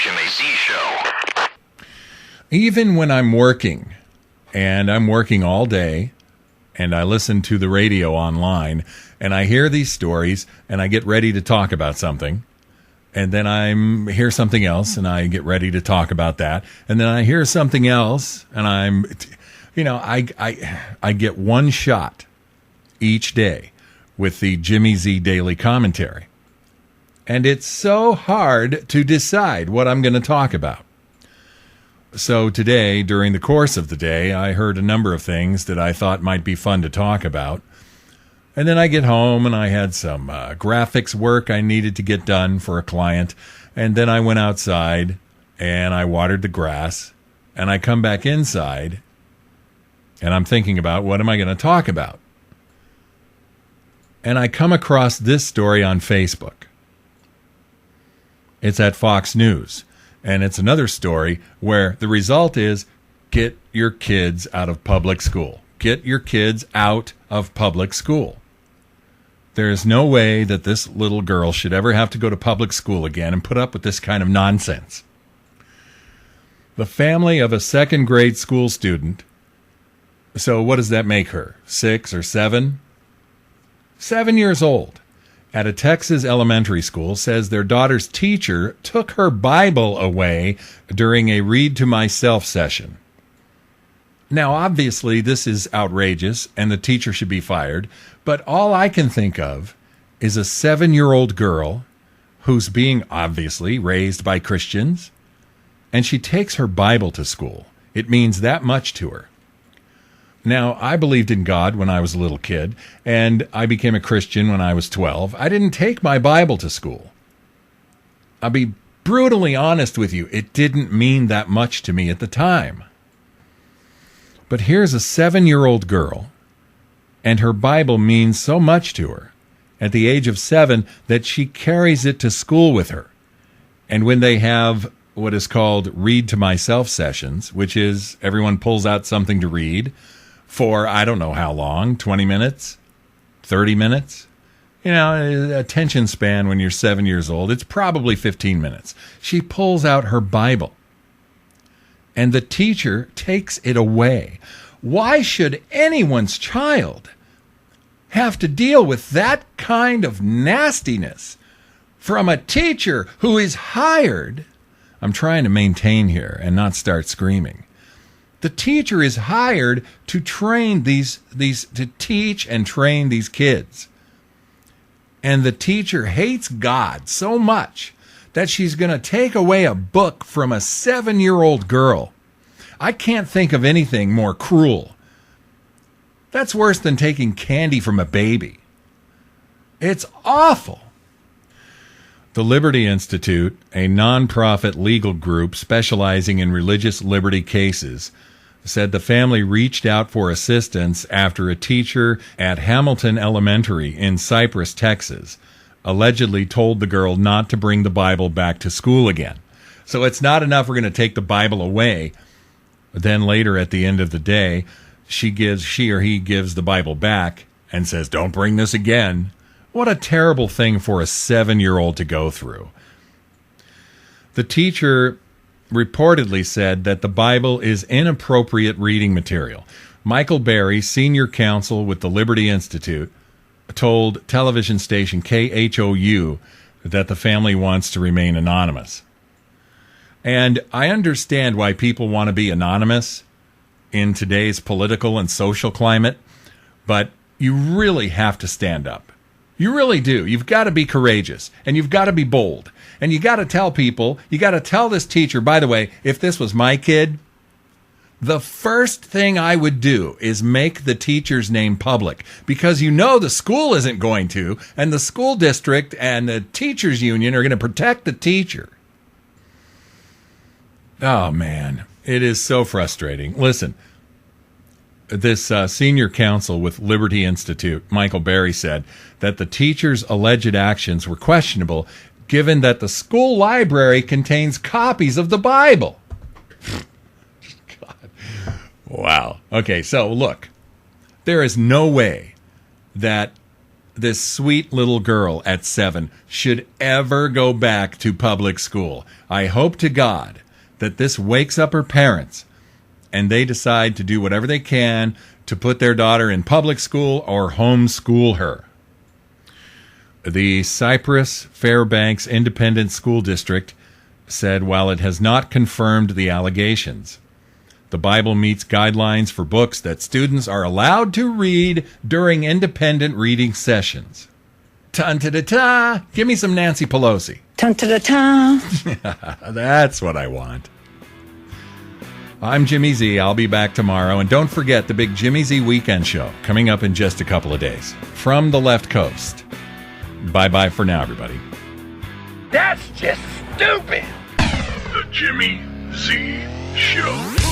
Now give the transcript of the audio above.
Jimmy Z Show. Even when I'm working, and I'm working all day, and I listen to the radio online, and I hear these stories, and I get ready to talk about something, and then I hear something else, and I get ready to talk about that, and then I hear something else, and I get one shot each day with the Jimmy Z Daily Commentary. And it's so hard to decide what I'm going to talk about. So today, during the course of the day, I heard a number of things that I thought might be fun to talk about. And then I get home and I had some graphics work I needed to get done for a client. And then I went outside and I watered the grass. And I come back inside and I'm thinking about what am I going to talk about? And I come across this story on Facebook. It's at Fox News. And it's another story where the result is get your kids out of public school. Get your kids out of public school. There is no way that this little girl should ever have to go to public school again and put up with this kind of nonsense. The family of a second grade school student, so what does that make her? 6 or 7? 7 years old. At a Texas elementary school, says their daughter's teacher took her Bible away during a read to myself session. Now, obviously, this is outrageous, and the teacher should be fired, but all I can think of is a 7-year-old girl who's being obviously raised by Christians, and she takes her Bible to school. It means that much to her. Now, I believed in God when I was a little kid, and I became a Christian when I was 12. I didn't take my Bible to school. I'll be brutally honest with you, it didn't mean that much to me at the time. But here's a 7-year-old girl, and her Bible means so much to her at the age of 7 that she carries it to school with her. And when they have what is called read to myself sessions, which is everyone pulls out something to read, for I don't know how long, 20 minutes, 30 minutes. You know, attention span when you're 7 years old, it's probably 15 minutes. She pulls out her Bible, and the teacher takes it away. Why should anyone's child have to deal with that kind of nastiness from a teacher who is hired? I'm trying to maintain here and not start screaming. The teacher is hired to train to teach and train these kids. And the teacher hates God so much that she's going to take away a book from a 7-year-old girl. I can't think of anything more cruel. That's worse than taking candy from a baby. It's awful. The Liberty Institute, a nonprofit legal group specializing in religious liberty cases, said the family reached out for assistance after a teacher at Hamilton Elementary in Cypress, Texas, allegedly told the girl not to bring the Bible back to school again. So it's not enough we're going to take the Bible away. Then later at the end of the day, she or he gives the Bible back and says, don't bring this again. What a terrible thing for a 7-year-old to go through. The teacher reportedly said that the Bible is inappropriate reading material. Michael Berry, senior counsel with the Liberty Institute, told television station KHOU that the family wants to remain anonymous. And I understand why people want to be anonymous in today's political and social climate, but you really have to stand up. You really do. You've got to be courageous, and you've got to be bold. And you got to tell people, you got to tell this teacher, by the way, if this was my kid, the first thing I would do is make the teacher's name public, because you know the school isn't going to, and the school district and the teachers union are going to protect the teacher. Oh, man, it is so frustrating. Listen, this senior counsel with Liberty Institute, Michael Berry, said that the teacher's alleged actions were questionable given that the school library contains copies of the Bible. God. Wow. Okay, so look, there is no way that this sweet little girl at 7 should ever go back to public school. I hope to God that this wakes up her parents and they decide to do whatever they can to put their daughter in public school or homeschool her. The Cypress Fairbanks Independent School District said while it has not confirmed the allegations, the Bible meets guidelines for books that students are allowed to read during independent reading sessions. Tun-ta-da-ta! Give me some Nancy Pelosi. Tun-ta-da-ta! That's what I want. I'm Jimmy Z. I'll be back tomorrow. And don't forget the big Jimmy Z Weekend Show coming up in just a couple of days from the left coast. Bye-bye for now, everybody. That's just stupid! The Jimmy Z Show.